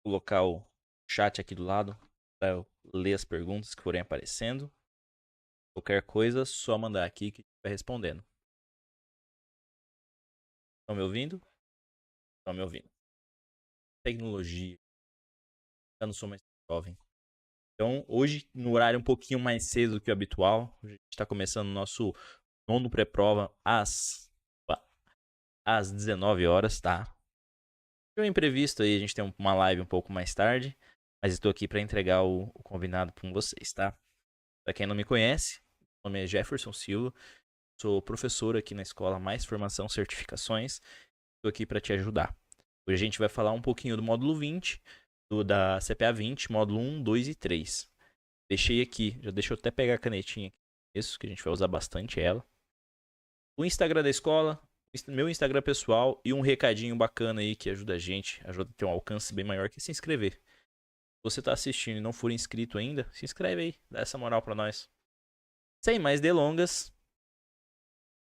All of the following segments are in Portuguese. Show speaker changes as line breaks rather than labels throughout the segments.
Colocar o chat aqui do lado para eu ler as perguntas que forem aparecendo. Qualquer coisa, só mandar aqui que vai respondendo. Estão me ouvindo? Estão me ouvindo. Tecnologia. Eu não sou mais jovem. Então, hoje, no horário um pouquinho mais cedo do que o habitual, a gente está começando o nosso nono pré-prova às 19 horas, tá? Foi um imprevisto aí, a gente tem uma live um pouco mais tarde, mas estou aqui para entregar o combinado com vocês, tá? Para quem não me conhece, meu nome é Jefferson Silva, sou professor aqui na escola Mais Formação Certificações, estou aqui para te ajudar. Hoje a gente vai falar um pouquinho do módulo 20, da CPA 20, módulo 1, 2 e 3. Deixei aqui, já deixa eu até pegar a canetinha aqui, isso que a gente vai usar bastante ela. O Instagram da escola, meu Instagram pessoal e um recadinho bacana aí que ajuda a gente, ajuda a ter um alcance bem maior, que é se inscrever. Se você está assistindo e não for inscrito ainda, se inscreve aí, dá essa moral para nós. Sem mais delongas,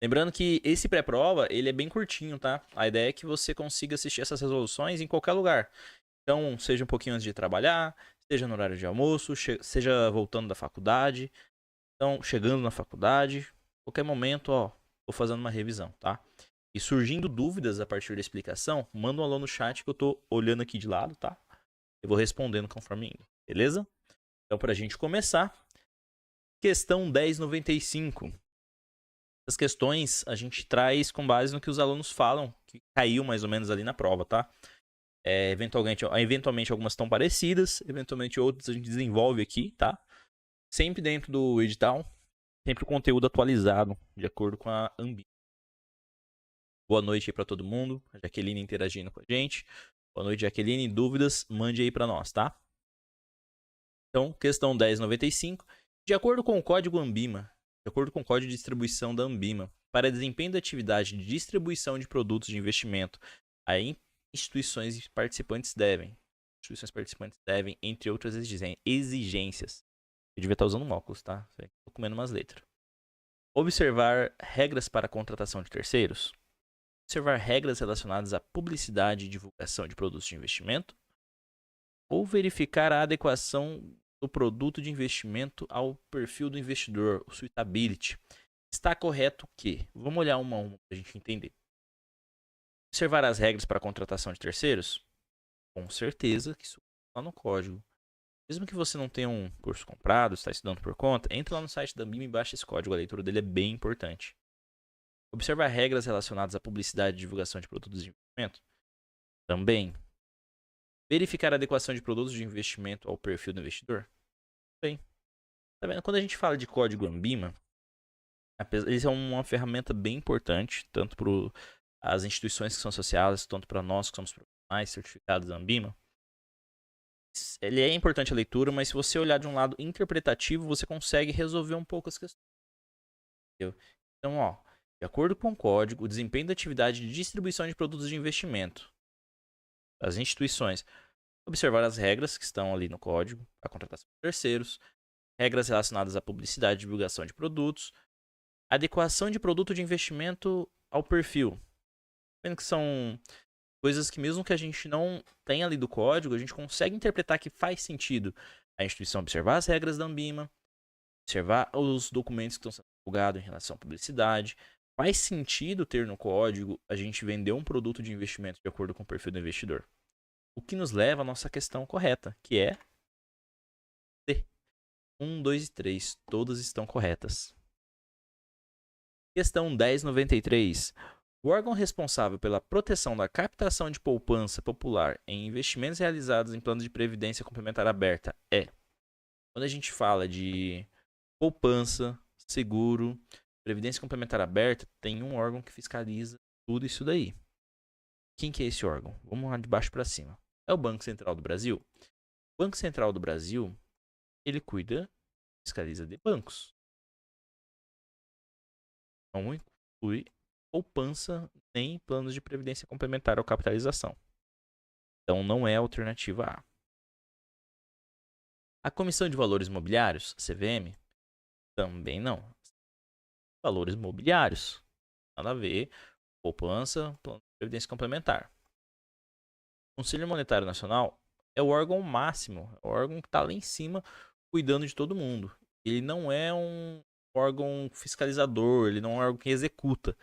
lembrando que esse pré-prova, ele é bem curtinho, tá? A ideia é que você consiga assistir essas resoluções em qualquer lugar. Então, seja um pouquinho antes de trabalhar, seja no horário de almoço, seja voltando da faculdade, então chegando na faculdade, qualquer momento, ó, vou fazendo uma revisão, tá? E surgindo dúvidas a partir da explicação, manda um alô no chat que eu tô olhando aqui de lado, tá? Eu vou respondendo conforme indo, beleza? Então, pra gente começar, questão 1095. Essas questões a gente traz com base no que os alunos falam, que caiu mais ou menos ali na prova, tá? Eventualmente algumas estão parecidas, eventualmente outras a gente desenvolve aqui, tá? Sempre dentro do edital, sempre o conteúdo atualizado, de acordo com a Anbi. Boa noite aí para todo mundo. A Jaqueline interagindo com a gente. Boa noite, Jaqueline. Dúvidas, mande aí para nós, tá? Então, questão 1095. De acordo com o código Anbima, de acordo com o código de distribuição da Anbima, para desempenho da atividade de distribuição de produtos de investimento, a instituições participantes devem, entre outras exigências. Eu devia estar usando um óculos, tá? Tô comendo umas letras. Observar regras para a contratação de terceiros. Observar regras relacionadas à publicidade e divulgação de produtos de investimento, ou verificar a adequação do produto de investimento ao perfil do investidor, o suitability. Está correto que? Vamos olhar uma a uma para a gente entender. Observar as regras para a contratação de terceiros? Com certeza que isso está no código. Mesmo que você não tenha um curso comprado, está estudando por conta, entra lá no site da BIM e baixa esse código. A leitura dele é bem importante. Observar regras relacionadas à publicidade e divulgação de produtos de investimento? Também. Verificar a adequação de produtos de investimento ao perfil do investidor? Bem, tá vendo? Quando a gente fala de código Anbima, eles são uma ferramenta bem importante, tanto para as instituições que são associadas, tanto para nós que somos profissionais certificados da Anbima. Ele é importante a leitura, mas se você olhar de um lado interpretativo, você consegue resolver um pouco as questões. Entendeu? Então, ó, de acordo com o código, o desempenho da atividade de distribuição de produtos de investimento das instituições, observar as regras que estão ali no código, a contratação de terceiros, regras relacionadas à publicidade e divulgação de produtos, adequação de produto de investimento ao perfil. Vendo que são coisas que mesmo que a gente não tenha ali do código, a gente consegue interpretar que faz sentido a instituição observar as regras da Anbima, observar os documentos que estão sendo divulgados em relação à publicidade. Faz sentido ter no código a gente vender um produto de investimento de acordo com o perfil do investidor. O que nos leva à nossa questão correta, que é D. 1, 2 e 3, todas estão corretas. Questão 1093. O órgão responsável pela proteção da captação de poupança popular em investimentos realizados em planos de previdência complementar aberta é. Quando a gente fala de poupança, seguro, previdência complementar aberta, tem um órgão que fiscaliza tudo isso daí. Quem que é esse órgão? Vamos lá de baixo para cima. É o Banco Central do Brasil. O Banco Central do Brasil, ele fiscaliza de bancos. Não inclui poupança nem planos de previdência complementar ou capitalização. Então não é a alternativa A. A Comissão de Valores Mobiliários, CVM, também não. Valores mobiliários, nada a ver, poupança, plano de previdência complementar. O Conselho Monetário Nacional é o órgão máximo, é o órgão que está lá em cima cuidando de todo mundo. Ele não é um órgão fiscalizador, ele não é um órgão que executa.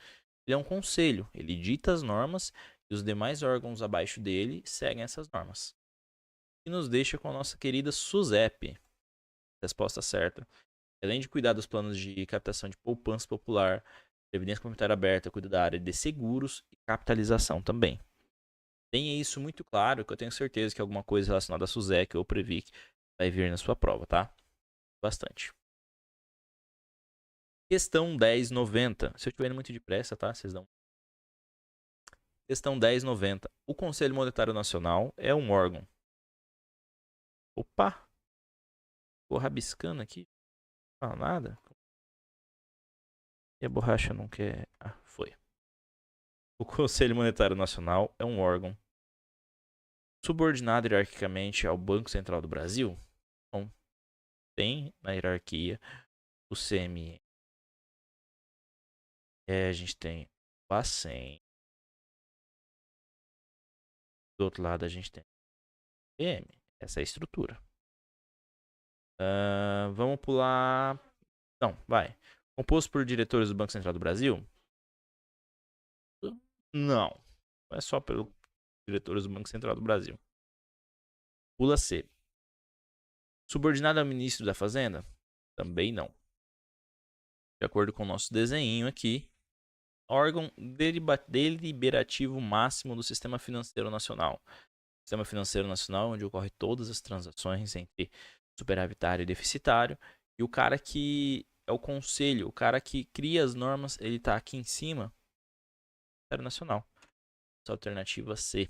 Ele é um conselho, ele dita as normas e os demais órgãos abaixo dele seguem essas normas. E nos deixa com a nossa querida SUSEP. Resposta certa. Além de cuidar dos planos de captação de poupança popular, previdência complementar aberta, cuida da área de seguros e capitalização também. Tenha isso muito claro, que eu tenho certeza que alguma coisa relacionada a SUSEP ou Previc vai vir na sua prova, tá? Bastante. Questão 1090. Se eu estiver indo muito depressa, tá? Vocês dão. Questão 1090. O Conselho Monetário Nacional é um órgão. Opa! Vou rabiscando aqui. Não fala nada. E a borracha não quer. Ah, foi. O Conselho Monetário Nacional é um órgão subordinado hierarquicamente ao Banco Central do Brasil. Então, tem na hierarquia o CME. A gente tem o Bacen. Do outro lado a gente tem o PM. Essa é a estrutura. Vamos pular. Não, vai. Composto por diretores do Banco Central do Brasil? Não. Não é só pelos diretores do Banco Central do Brasil. Pula C. Subordinado ao ministro da Fazenda? Também não. De acordo com o nosso desenho aqui, órgão deliberativo máximo do Sistema Financeiro Nacional. Sistema Financeiro Nacional, onde ocorrem todas as transações entre superavitário e deficitário. E o cara que é o conselho, o cara que cria as normas, ele está aqui em cima. Ministério Nacional. Essa alternativa C.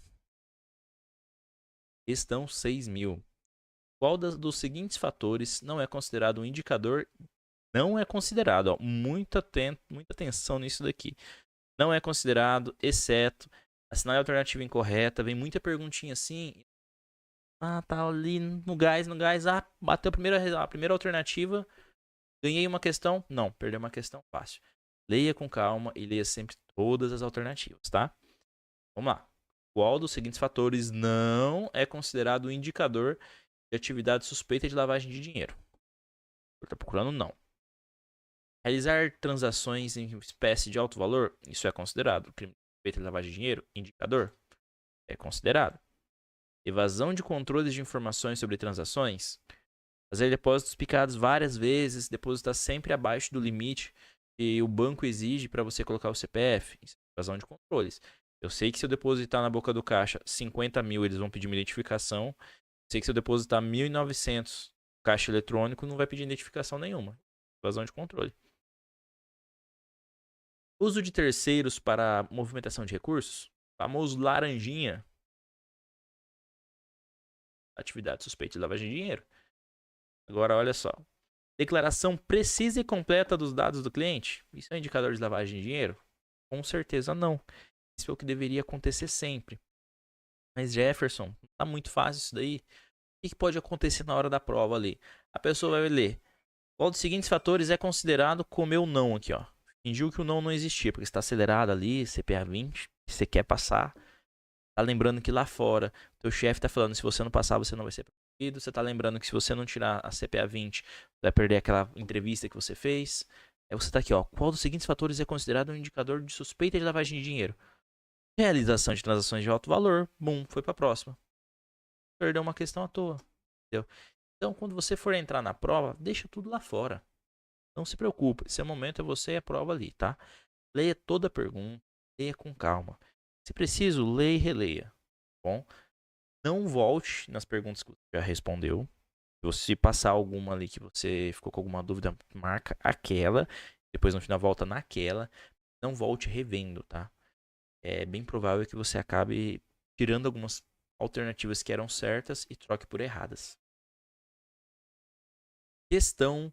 Questão 6.000. Qual dos seguintes fatores não é considerado um indicador? Não é considerado, ó, muita atenção nisso daqui. Não é considerado, exceto, assinar a alternativa incorreta. Vem muita perguntinha assim. Ah, tá ali no gás. Ah, bateu a primeira alternativa. Ganhei uma questão? Não, perdeu uma questão fácil. Leia com calma e leia sempre todas as alternativas, tá? Vamos lá. Qual dos seguintes fatores não é considerado um indicador de atividade suspeita de lavagem de dinheiro? Está procurando não. Realizar transações em espécie de alto valor? Isso é considerado. Crime de suspeita de lavagem de dinheiro? Indicador? É considerado. Evasão de controles de informações sobre transações? Fazer depósitos picados várias vezes, depositar sempre abaixo do limite que o banco exige para você colocar o CPF. Isso é evasão de controles. Eu sei que se eu depositar na boca do caixa 50 mil, eles vão pedir uma identificação. Eu sei que se eu depositar 1.900 caixa eletrônico, não vai pedir identificação nenhuma. Evasão de controle. Uso de terceiros para movimentação de recursos? Famoso laranjinha. Atividade suspeita de lavagem de dinheiro. Agora, olha só. Declaração precisa e completa dos dados do cliente? Isso é um indicador de lavagem de dinheiro? Com certeza não. Isso é o que deveria acontecer sempre. Mas Jefferson, tá muito fácil isso daí. O que pode acontecer na hora da prova ali? A pessoa vai ler. Qual dos seguintes fatores é considerado como o não aqui, ó? Fingiu que o não existia, porque está acelerado ali, CPA 20, você quer passar. Tá lembrando que lá fora, teu chefe tá falando, se você não passar, você não vai ser promovido. Você tá lembrando que se você não tirar a CPA 20, vai perder aquela entrevista que você fez. Aí você tá aqui, ó. Qual dos seguintes fatores é considerado um indicador de suspeita de lavagem de dinheiro? Realização de transações de alto valor. Bum, foi pra próxima. Perdeu uma questão à toa. Entendeu? Então, quando você for entrar na prova, deixa tudo lá fora. Não se preocupe. Esse momento é você e a prova ali, tá? Leia toda a pergunta. Leia com calma. Se preciso, leia e releia. Tá bom? Não volte nas perguntas que você já respondeu. Se você passar alguma ali que você ficou com alguma dúvida, marca aquela. Depois no final volta naquela. Não volte revendo, tá? É bem provável que você acabe tirando algumas alternativas que eram certas e troque por erradas. Questão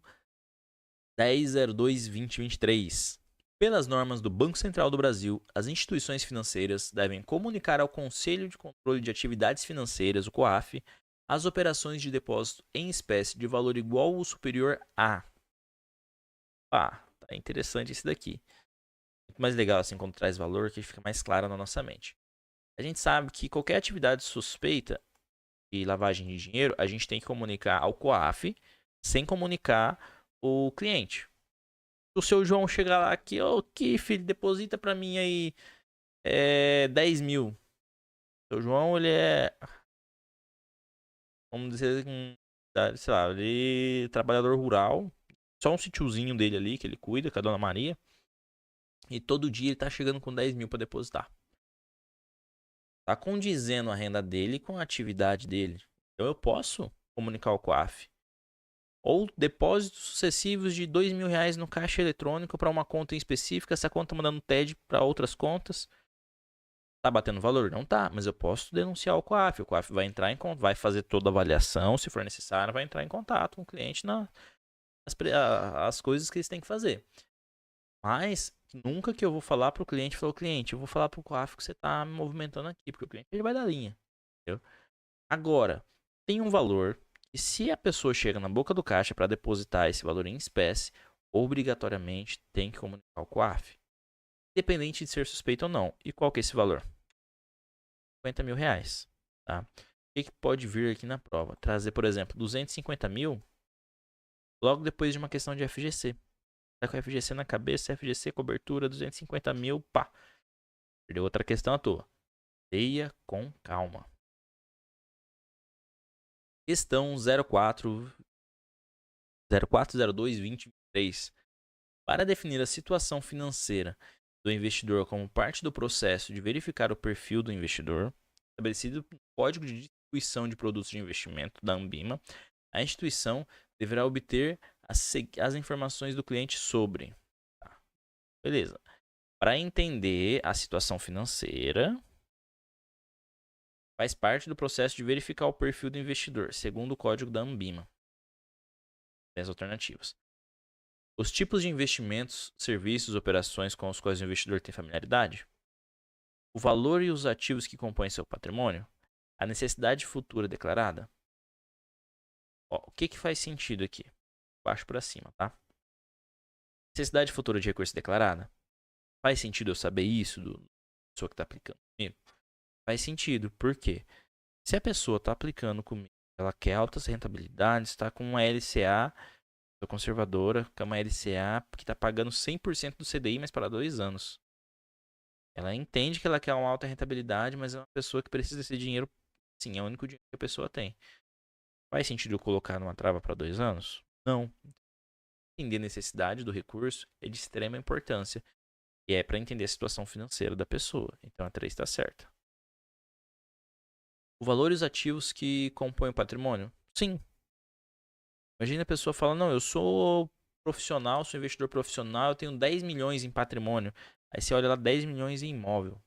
10.02.2023. Pelas normas do Banco Central do Brasil, as instituições financeiras devem comunicar ao Conselho de Controle de Atividades Financeiras, o COAF, as operações de depósito em espécie de valor igual ou superior a. Ah, tá interessante esse daqui. Muito mais legal assim quando traz valor, que fica mais claro na nossa mente. A gente sabe que qualquer atividade suspeita e lavagem de dinheiro, a gente tem que comunicar ao COAF sem comunicar o cliente. O seu João chegar lá aqui, ô, que filho, deposita pra mim aí 10 mil. O seu João, ele é, vamos dizer, sei lá, ele é trabalhador rural, só um sítiozinho dele ali que ele cuida, com a Dona Maria. E todo dia ele tá chegando com 10 mil pra depositar. Tá condizendo a renda dele com a atividade dele. Então eu posso comunicar ao COAF. Ou depósitos sucessivos de R$ 2.000 no caixa eletrônico para uma conta em específica. Essa conta mandando TED para outras contas. Tá batendo valor? Não tá, mas eu posso denunciar o COAF. O COAF vai entrar em conta, vai fazer toda a avaliação, se for necessário, vai entrar em contato com o cliente as coisas que eles têm que fazer. Mas nunca que eu vou falar pro cliente, falou, cliente, eu vou falar pro COAF que você tá me movimentando aqui, porque o cliente ele vai dar linha. Entendeu? Agora, tem um valor que se a pessoa chega na boca do caixa para depositar esse valor em espécie, obrigatoriamente tem que comunicar ao COAF. Independente de ser suspeito ou não. E qual que é esse valor? R$ 50.000. Tá? O que pode vir aqui na prova? Trazer, por exemplo, 250 mil logo depois de uma questão de FGC. Tá com a FGC na cabeça, FGC, cobertura, 250 mil, pá. Perdeu outra questão à toa. Leia com calma. Questão 0402-2023. Para definir a situação financeira do investidor como parte do processo de verificar o perfil do investidor, estabelecido no Código de Distribuição de Produtos de Investimento da Anbima, a instituição deverá obter as informações do cliente sobre. Tá. Beleza. Para entender a situação financeira, faz parte do processo de verificar o perfil do investidor, segundo o código da Anbima. 10 alternativas. Os tipos de investimentos, serviços, operações com os quais o investidor tem familiaridade. O valor e os ativos que compõem seu patrimônio. A necessidade futura declarada. Ó, o que faz sentido aqui? Baixo para cima, tá? Necessidade futura de recurso declarada. Faz sentido eu saber isso da pessoa que está aplicando comigo? Faz sentido, por quê? Se a pessoa está aplicando comigo, ela quer altas rentabilidades, está com uma LCA, sou conservadora, com uma LCA que está pagando 100% do CDI, mas para 2 anos. Ela entende que ela quer uma alta rentabilidade, mas é uma pessoa que precisa desse dinheiro, sim, é o único dinheiro que a pessoa tem. Faz sentido eu colocar numa trava para 2 anos? Não. Entender a necessidade do recurso é de extrema importância. E é para entender a situação financeira da pessoa. Então a 3 está certa. O valor e os ativos que compõem o patrimônio? Sim. Imagina a pessoa fala, não, eu sou profissional, sou investidor profissional, eu tenho 10 milhões em patrimônio. Aí você olha lá, 10 milhões em imóvel.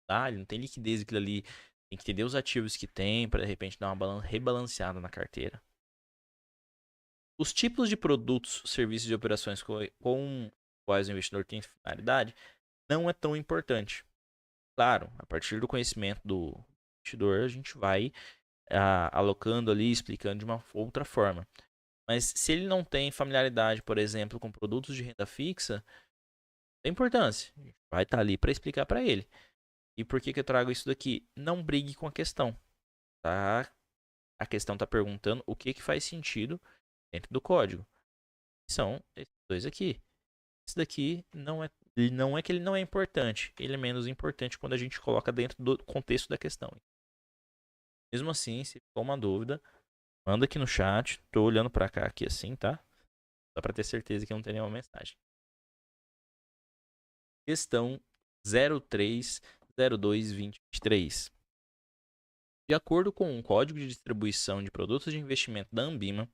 Tá? Ele não tem liquidez aquilo ali. Tem que entender os ativos que tem para de repente dar uma rebalanceada na carteira. Os tipos de produtos, serviços e operações com quais o investidor tem finalidade não é tão importante. Claro, a partir do conhecimento do investidor, a gente vai alocando ali, explicando de uma outra forma. Mas se ele não tem familiaridade, por exemplo, com produtos de renda fixa, tem importância. Vai estar ali para explicar para ele. E por que eu trago isso daqui? Não brigue com a questão. Tá? A questão está perguntando o que faz sentido dentro do código. São esses dois aqui. Esse daqui não é que ele não é importante. Ele é menos importante quando a gente coloca dentro do contexto da questão. Mesmo assim, se ficou uma dúvida, manda aqui no chat. Tô olhando para cá aqui assim, tá? Só para ter certeza que não tem nenhuma mensagem. Questão 0302-2023. De acordo com o Código de Distribuição de Produtos de Investimento da Anbima,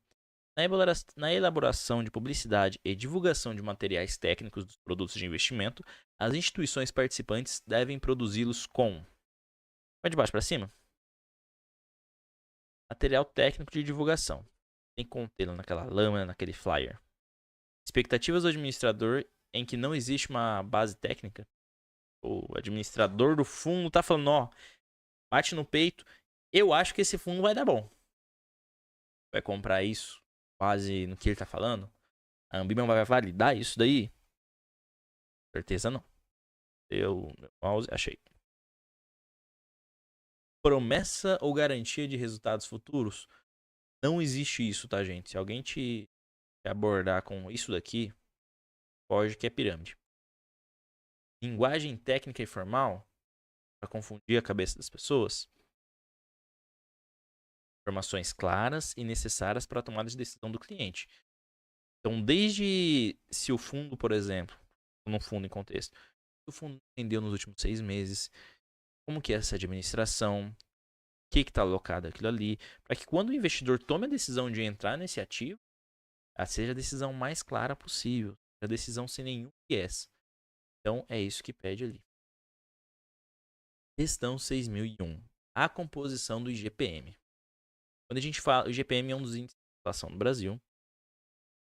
na elaboração de publicidade e divulgação de materiais técnicos dos produtos de investimento, as instituições participantes devem produzi-los com... Vai de baixo para cima? Material técnico de divulgação. Tem que contê-lo naquela lâmina, naquele flyer. Expectativas do administrador em que não existe uma base técnica. O administrador do fundo tá falando, ó, bate no peito, eu acho que esse fundo vai dar bom. Vai comprar isso quase no que ele tá falando? A Anbima vai validar isso daí? Certeza não. Meu mouse, achei. promessa ou garantia de resultados futuros? Não existe isso, tá, gente? Se alguém te abordar com isso daqui, pode que é pirâmide. Linguagem técnica e formal, para confundir a cabeça das pessoas. Informações claras e necessárias para a tomada de decisão do cliente. Então, desde se o fundo, por exemplo, no fundo em contexto, se o fundo vendeu nos últimos 6 meses, como que é essa administração, o que está alocado aquilo ali, para que quando o investidor tome a decisão de entrar nesse ativo, seja a decisão mais clara possível, a decisão sem nenhum viés. Então, é isso que pede ali. Questão 6001. A composição do IGPM. Quando a gente fala, o IGPM é um dos índices de inflação no Brasil.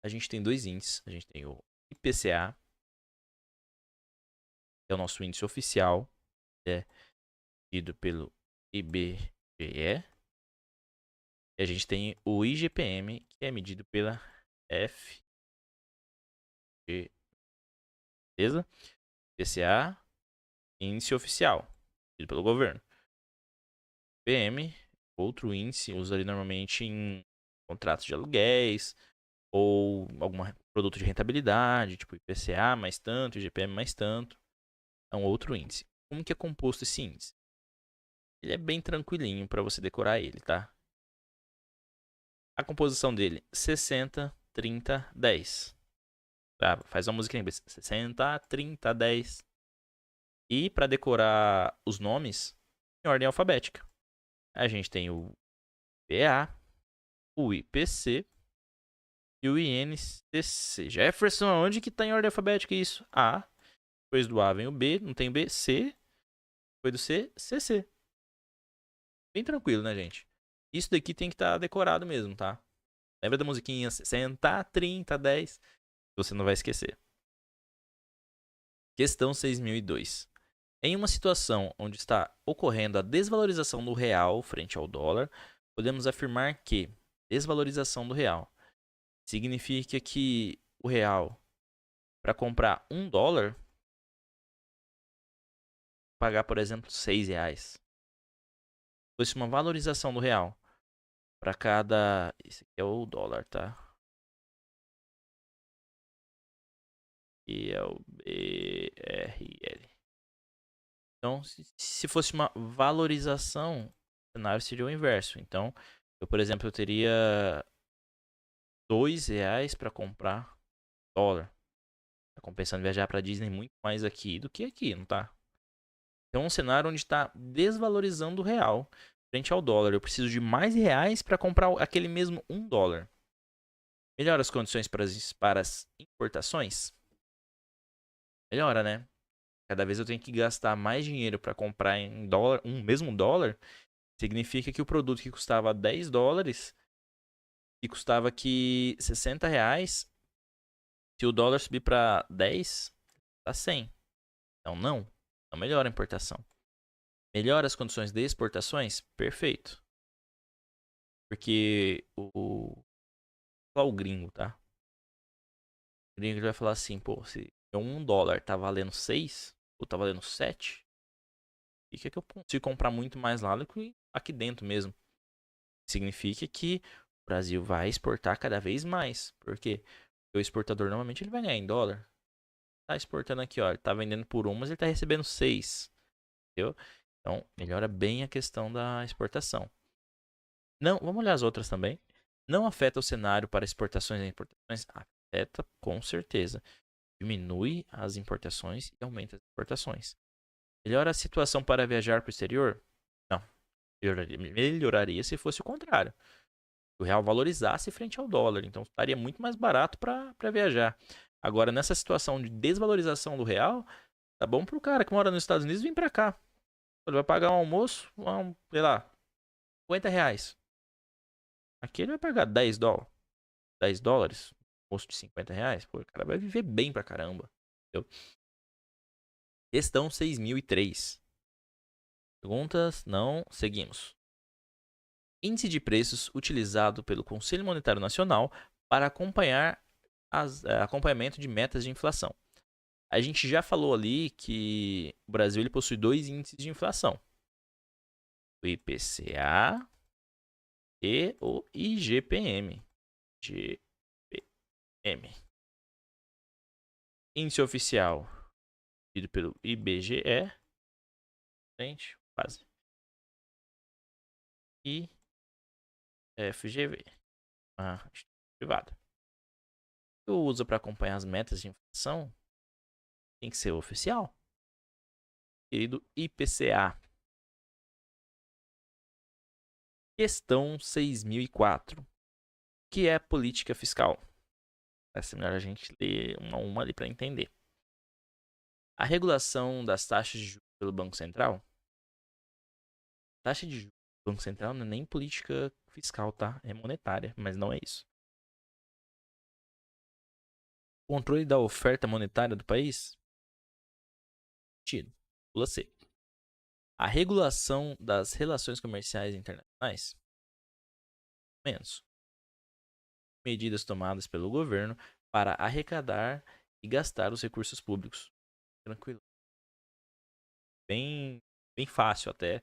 A gente tem 2 índices. A gente tem o IPCA, que é o nosso índice oficial, que é medido pelo IBGE. E a gente tem o IGPM, que é medido pela FGV. Beleza? IPCA, índice oficial, medido pelo governo. IGPM, outro índice, usaria normalmente em contratos de aluguéis ou algum produto de rentabilidade, tipo IPCA mais tanto, IGPM mais tanto. É um outro índice. Como que é composto esse índice? Ele é bem tranquilinho para você decorar ele, tá? A composição dele, 60, 30, 10. Tá? Faz uma música em inglês. 60, 30, 10. E para decorar os nomes, em ordem alfabética. A gente tem o IPA, o IPC e o INCC. Jefferson, onde que tá em ordem alfabética isso? A. Depois do A vem o B, não tem o B, C. Depois do C, CC. Bem tranquilo, né, gente? Isso daqui tem que estar decorado mesmo, tá? Lembra da musiquinha 60, 30, 10? Você não vai esquecer. Questão 6002. Em uma situação onde está ocorrendo a desvalorização do real frente ao dólar, podemos afirmar que desvalorização do real significa que o real, para comprar $1, pagar, por exemplo, R$6. Se fosse uma valorização do real, para cada... Esse aqui é o dólar, tá? E é o BRL. Então, se fosse uma valorização, o cenário seria o inverso. Então, eu, por exemplo, eu teria R$2 para comprar dólar. Tá compensando viajar para Disney muito mais aqui do que aqui, não tá? Então, é um cenário onde está desvalorizando o real frente ao dólar. Eu preciso de mais reais para comprar aquele mesmo $1. Melhora as condições para as importações? Melhora, né? Cada vez eu tenho que gastar mais dinheiro para comprar em dólar, um mesmo dólar, significa que o produto que custava $10 e custava aqui R$60, se o dólar subir para 10, tá 100. Então não melhora a importação. Melhora as condições de exportações? Perfeito. Porque o gringo, tá? O gringo vai falar assim, pô, se $1 tá valendo 6, ou tá valendo 7, e que eu consigo comprar muito mais lá do que aqui dentro mesmo. Significa que o Brasil vai exportar cada vez mais. Por quê? Porque o exportador normalmente ele vai ganhar em dólar. Tá exportando aqui, ó, ele tá vendendo por 1, mas ele tá recebendo 6. Entendeu? Então, melhora bem a questão da exportação. Não, vamos olhar as outras também. Não afeta o cenário para exportações e importações? Afeta com certeza. Diminui as importações e aumenta as exportações. Melhora a situação para viajar para o exterior? Não. Melhoraria se fosse o contrário. O real valorizasse frente ao dólar. Então estaria muito mais barato para viajar. Agora, nessa situação de desvalorização do real, tá bom pro cara que mora nos Estados Unidos vir para cá. Ele vai pagar um almoço, sei lá, R$50. Aqui ele vai pagar $10. $10, almoço de R$50. Pô, o cara vai viver bem pra caramba. Entendeu? Questão 6003. Perguntas? Não. Seguimos. Índice de preços utilizado pelo Conselho Monetário Nacional para acompanhar acompanhamento de metas de inflação. A gente já falou ali que o Brasil ele possui 2 índices de inflação. o IPCA e o IGPM. GPM. Índice oficial, medido pelo IBGE. Gente, quase. E FGV, uma instituição privada. Eu uso para acompanhar as metas de inflação, tem que ser oficial. Querido IPCA. Questão 6004. O que é política fiscal? Essa é melhor a gente ler uma a uma ali para entender. A regulação das taxas de juros pelo Banco Central. Taxa de juros do Banco Central não é nem política fiscal, tá? É monetária, mas não é isso. Controle da oferta monetária do país? Tiro. Pula C. A regulação das relações comerciais internacionais? Menos. Medidas tomadas pelo governo para arrecadar e gastar os recursos públicos. Tranquilo. Bem fácil até.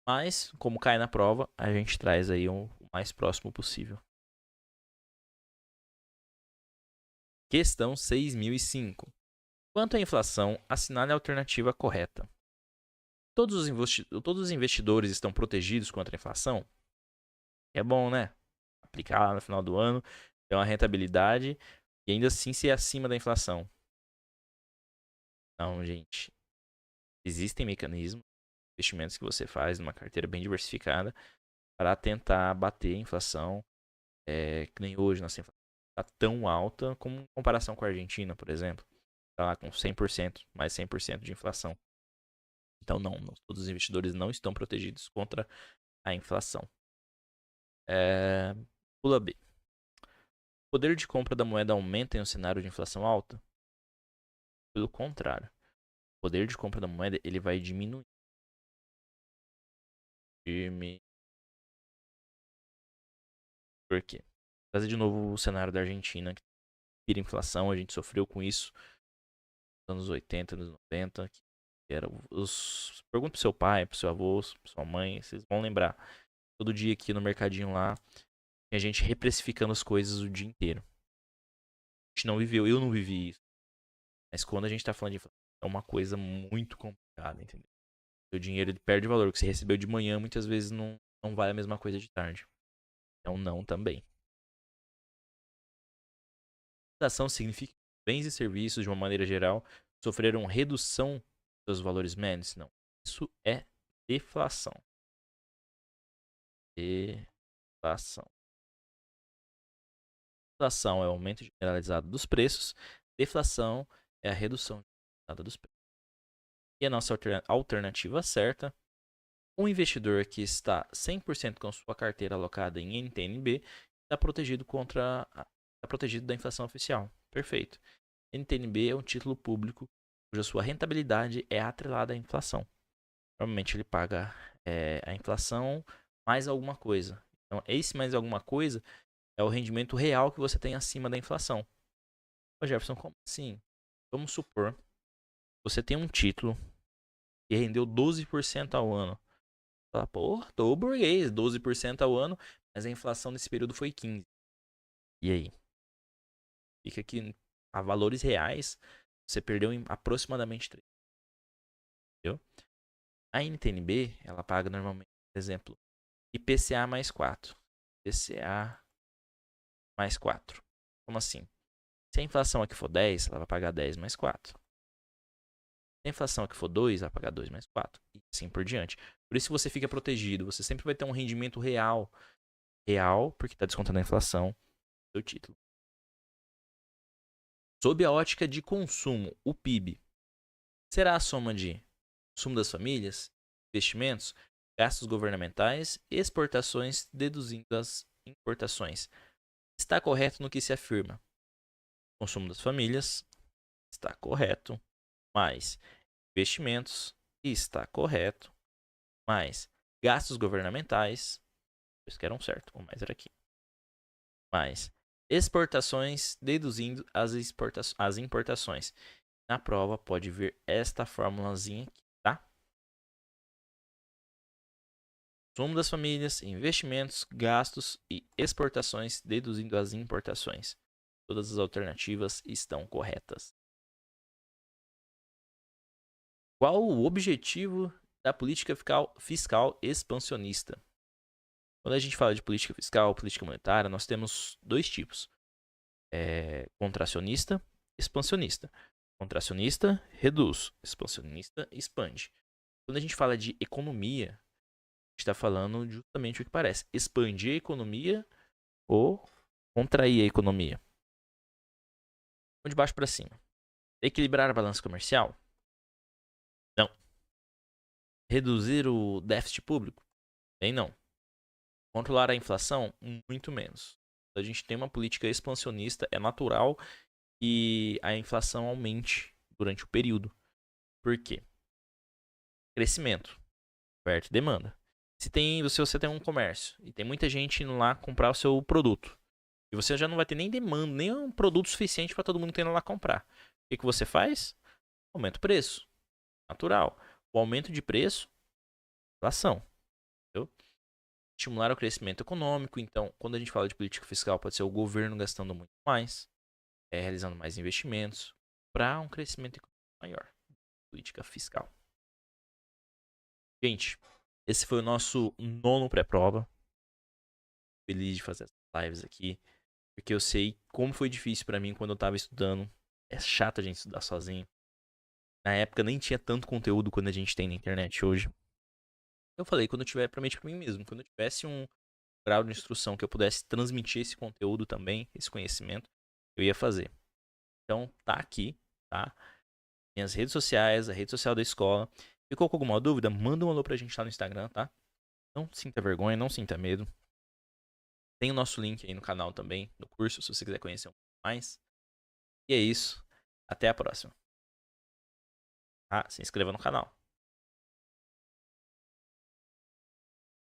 Mas, como cai na prova, a gente traz aí o mais próximo possível. Questão 6005. Quanto à inflação, assinale a alternativa correta. Todos os investidores estão protegidos contra a inflação? É bom, né? Aplicar lá no final do ano, ter uma rentabilidade e ainda assim ser acima da inflação. Então, gente, existem mecanismos, investimentos que você faz numa carteira bem diversificada para tentar bater a inflação, que nem hoje nossa inflação está tão alta como em comparação com a Argentina, por exemplo. Está lá com 100%, mais 100% de inflação. Então, não, todos os investidores não estão protegidos contra a inflação. Pula B. O poder de compra da moeda aumenta em um cenário de inflação alta? Pelo contrário. O poder de compra da moeda ele vai diminuir. Por quê? Trazer de novo o cenário da Argentina, que vira inflação, a gente sofreu com isso nos anos 80, anos 90. Que era Pergunta pro seu pai, pro seu avô, pra sua mãe, vocês vão lembrar. Todo dia aqui no mercadinho lá, a gente reprecificando as coisas o dia inteiro. A gente não viveu, eu não vivi isso. Mas quando a gente tá falando de inflação, é uma coisa muito complicada, entendeu? O dinheiro ele perde valor. O que você recebeu de manhã muitas vezes não vale a mesma coisa de tarde. Então não também. Inflação significa que bens e serviços, de uma maneira geral, sofreram redução dos valores médios? Não. Isso é deflação. Deflação. Inflação é o aumento generalizado dos preços. Deflação é a redução generalizada dos preços. E a nossa alternativa certa, um investidor que está 100% com sua carteira alocada em NTNB está protegido da inflação oficial. Perfeito. NTNB é um título público cuja sua rentabilidade é atrelada à inflação. Normalmente ele paga a inflação mais alguma coisa. Então, esse mais alguma coisa é o rendimento real que você tem acima da inflação. Ô Jefferson, como assim? Vamos supor, você tem um título que rendeu 12% ao ano. Fala, pô, tô burguês, 12% ao ano, mas a inflação nesse período foi 15%. E aí? Fica que a valores reais, você perdeu em aproximadamente 3%. Entendeu? A NTNB, ela paga normalmente, por exemplo, IPCA mais 4. IPCA mais 4. Como assim? Se a inflação aqui for 10, ela vai pagar 10 mais 4. Se a inflação aqui for 2, ela vai pagar 2 mais 4. E assim por diante. Por isso você fica protegido. Você sempre vai ter um rendimento real. Real, porque está descontando a inflação do título. Sob a ótica de consumo, o PIB será a soma de consumo das famílias, investimentos, gastos governamentais, exportações, deduzindo as importações. Está correto no que se afirma. Consumo das famílias está correto, mais investimentos está correto, mais gastos governamentais, eles que eram certo, o mais era aqui, mais exportações, deduzindo as importações. Na prova pode vir esta formulazinha aqui, tá? consumo das famílias, investimentos, gastos e exportações, deduzindo as importações. Todas as alternativas estão corretas. Qual o objetivo da política fiscal expansionista? Quando a gente fala de política fiscal, política monetária, nós temos dois tipos. Contracionista, expansionista. Contracionista, reduz. Expansionista, expande. Quando a gente fala de economia, a gente está falando justamente o que parece. Expandir a economia ou contrair a economia. De baixo para cima. Equilibrar a balança comercial? Não. Reduzir o déficit público? Bem não. Controlar a inflação? Muito menos. A gente tem uma política expansionista, é natural que a inflação aumente durante o período. Por quê? Crescimento, oferta e demanda. Se você tem um comércio e tem muita gente indo lá comprar o seu produto, e você já não vai ter nem demanda, nem um produto suficiente para todo mundo ter indo lá comprar. O que você faz? Aumenta o preço. Natural. O aumento de preço, inflação. Entendeu? Estimular o crescimento econômico. Então, quando a gente fala de política fiscal, pode ser o governo gastando muito mais, realizando mais investimentos, para um crescimento econômico maior. Política fiscal. Gente, esse foi o nosso 9º pré-prova. Feliz de fazer essas lives aqui, porque eu sei como foi difícil para mim quando eu tava estudando. É chato a gente estudar sozinho. Na época nem tinha tanto conteúdo quando a gente tem na internet hoje. Eu falei, quando eu tiver, prometi pra mim mesmo, quando eu tivesse um grau de instrução que eu pudesse transmitir esse conteúdo também, esse conhecimento, eu ia fazer. Então, tá aqui, tá? Minhas redes sociais, a rede social da escola. Ficou com alguma dúvida? Manda um alô pra gente lá no Instagram, tá? Não sinta vergonha, não sinta medo. Tem o nosso link aí no canal também, no curso, se você quiser conhecer um pouco mais. E é isso. Até a próxima. Se inscreva no canal.